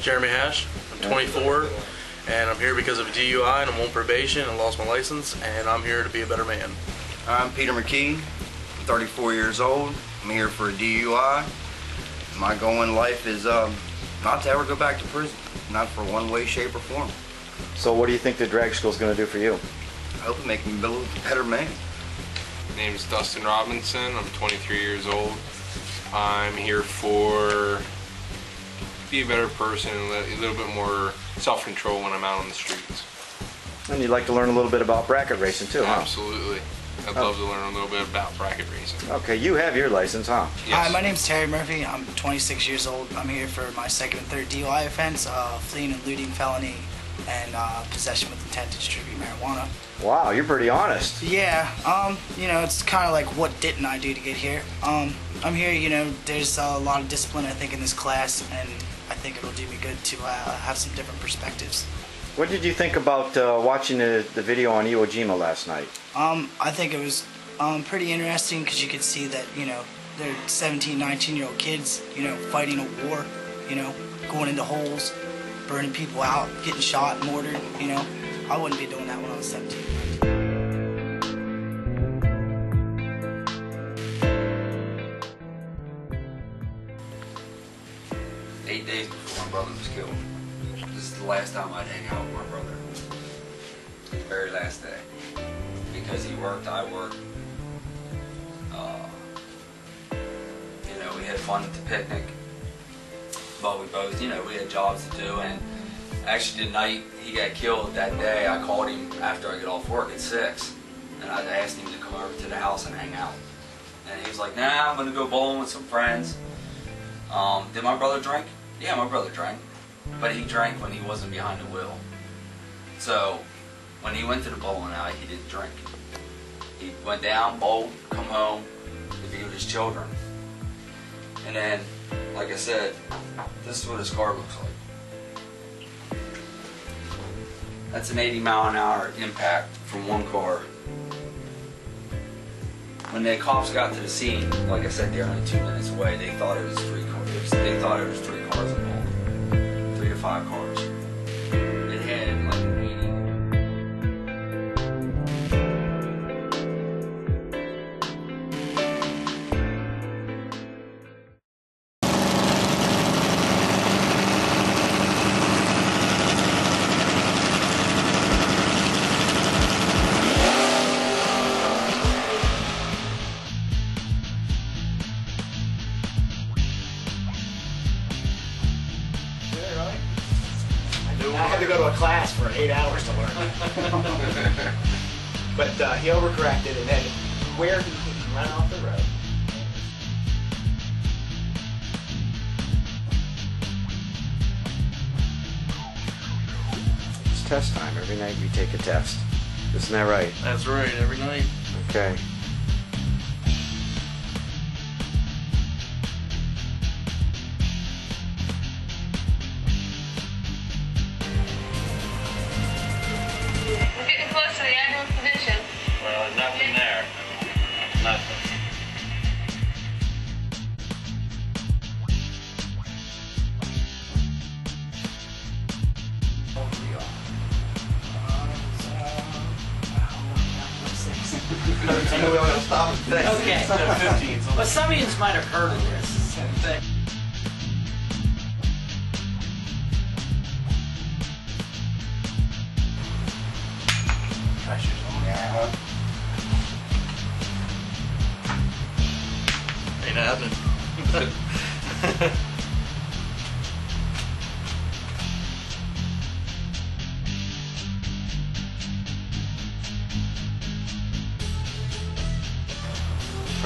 Jeremy Hash. I'm 24, and I'm here because of a DUI, and I'm on probation and lost my license, and I'm here to be a better man. I'm Peter McKee. I'm 34 years old. I'm here for a DUI. My goal in life is not to ever go back to prison, not for one way, shape, or form. So what do you think the drag school is going to do for you? I hope it makes me a better man. My name is Dustin Robinson. I'm 23 years old. I'm here for be a better person and a little bit more self-control when I'm out on the streets. And you'd like to learn a little bit about bracket racing too, huh? Absolutely. I'd love to learn a little bit about bracket racing. Okay, you have your license, huh? Yes. Hi, my name's Terry Murphy. I'm 26 years old. I'm here for my second and third DUI offense, fleeing and looting felony, and possession with intent to distribute marijuana. Wow, you're pretty honest. Yeah, you know, it's kind of like, what didn't I do to get here? I'm here, you know, there's a lot of discipline, I think, in this class, and I think it'll do me good to have some different perspectives. What did you think about watching the video on Iwo Jima last night? I think it was pretty interesting because you could see that, you know, they're 17, 19-year-old kids, you know, fighting a war, you know, going into holes, burning people out, getting shot, mortared, you know. I wouldn't be doing that when I was 17. 8 days before my brother was killed. This is the last time I'd hang out with my brother. The very last day. Because he worked, I worked. You know, we had fun at the picnic. But we both, you know, we had jobs to do. And actually the night he got killed that day, I called him after I get off work at 6. And I asked him to come over to the house and hang out. And he was like, nah, I'm going to go bowling with some friends. Did my brother drink? Yeah, my brother drank. But he drank when he wasn't behind the wheel. So, when he went to the bowling alley, he didn't drink. He went down, bowled, come home, to be with his children. And then, like I said, this is what his car looks like. That's an 80-mile-an-hour impact from one car. When the cops got to the scene, like I said, they're only 2 minutes away. They thought it was 3 cars. They thought it was 3 cars involved, 3 to 5 cars. It had like a meeting. I had to go to a class for 8 hours to learn. But he overcorrected, and then where he ran off the road. It's test time. Every night you take a test. Isn't that right? That's right, every night. Okay. We're getting close to the annual convention. Well, there's nothing there. Nothing. Okay. But some of you might have heard of this. Pressure's on. Yeah. Ain't happening.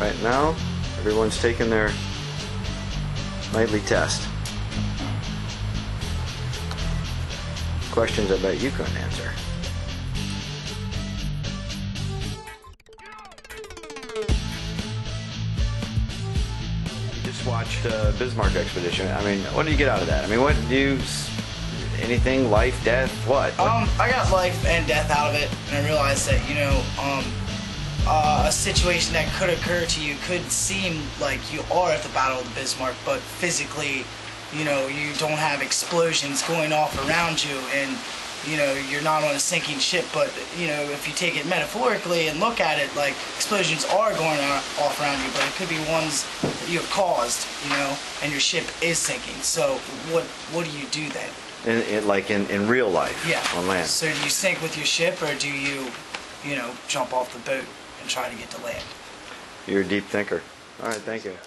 Right now, everyone's taking their nightly test. Questions I bet you couldn't answer. You just watched Bismarck Expedition. I mean, what did you get out of that? I mean, what do you... Anything? Life? Death? What? I got life and death out of it, and I realized that, you know, a situation that could occur to you could seem like you are at the Battle of the Bismarck, but physically you know, you don't have explosions going off around you, and you know, you're not on a sinking ship. But you know, if you take it metaphorically and look at it, like explosions are going off around you, but it could be ones that you have caused, you know, and your ship is sinking. So what do you do then? In real life, Yeah. on land. So do you sink with your ship, or do you, you know, jump off the boat and try to get to land? You're a deep thinker. All right, thank you.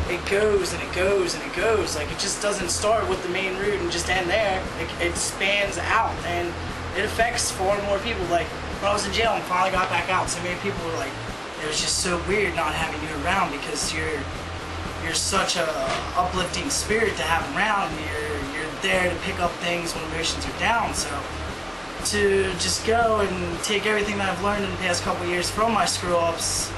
It goes and it goes and it goes. Like, it just doesn't start with the main route and just end there. It spans out, and it affects far more people. Like, when I was in jail and finally got back out, so many people were like, it was just so weird not having you around, because you're such a uplifting spirit to have around. You're there to pick up things when emotions are down. So to just go and take everything that I've learned in the past couple of years from my screw-ups,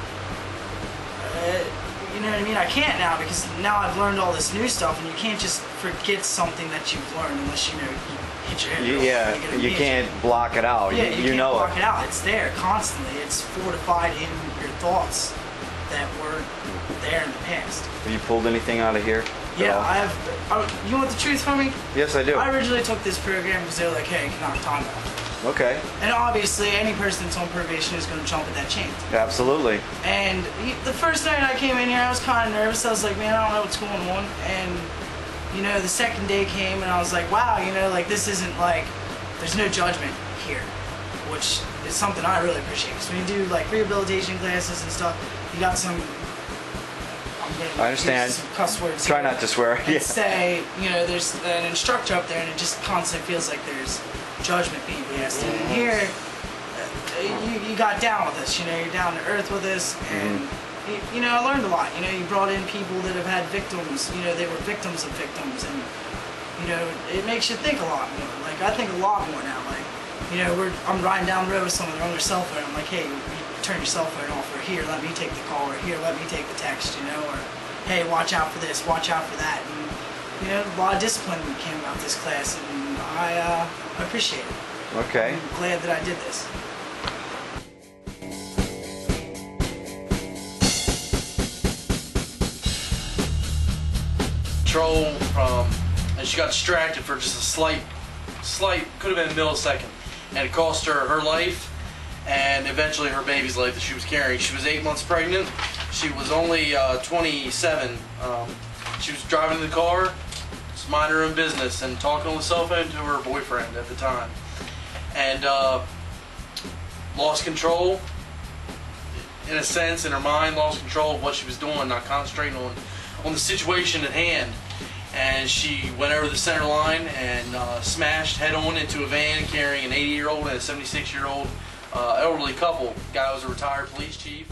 you know what I mean? I can't now, because now I've learned all this new stuff, and you can't just forget something that you've learned unless, you know, you hit your head. Yeah, you can't block it out. Yeah, you can't know block it out. It's there constantly. It's fortified in your thoughts that were there in the past. Have you pulled anything out of here? Yeah, I have. You want the truth from me? Yes, I do. I originally took this program because they were like, hey, you can knock time off. Okay. And obviously, any person that's on probation is going to jump at that chance. Absolutely. And the first night I came in here, I was kind of nervous. I was like, man, I don't know what's going on. And, you know, the second day came, and I was like, wow, you know, like, this isn't like, there's no judgment here, which is something I really appreciate. Because when you do, like, rehabilitation classes and stuff, you got some, I understand. Some cuss words. Try here, not to swear. And say, you know, there's an instructor up there, and it just constantly feels like there's judgment being passed. And here, you got down with us. You know, you're down to earth with us, and you know, I learned a lot. You know, you brought in people that have had victims. You know, they were victims of victims, and you know, it makes you think a lot more. Like, I think a lot more now. Like, you know, I'm riding down the road with someone, they're on their cell phone. I'm like, hey, you turn your cell phone off, or here, let me take the call, or here, let me take the text, you know, or hey, watch out for this, watch out for that. And, you know, a lot of discipline came about this class, and I appreciate it. Okay. I'm glad that I did this. Control and she got distracted for just a slight, could have been a millisecond, and it cost her life, and eventually her baby's life that she was carrying. She was 8 months pregnant. She was only 27. She was driving in the car, just minding her own business, and talking on the cell phone to her boyfriend at the time, and lost control. In a sense, in her mind, lost control of what she was doing, not concentrating on the situation at hand. And she went over the center line and smashed head-on into a van carrying an 80-year-old and a 76-year-old elderly couple. The guy was a retired police chief.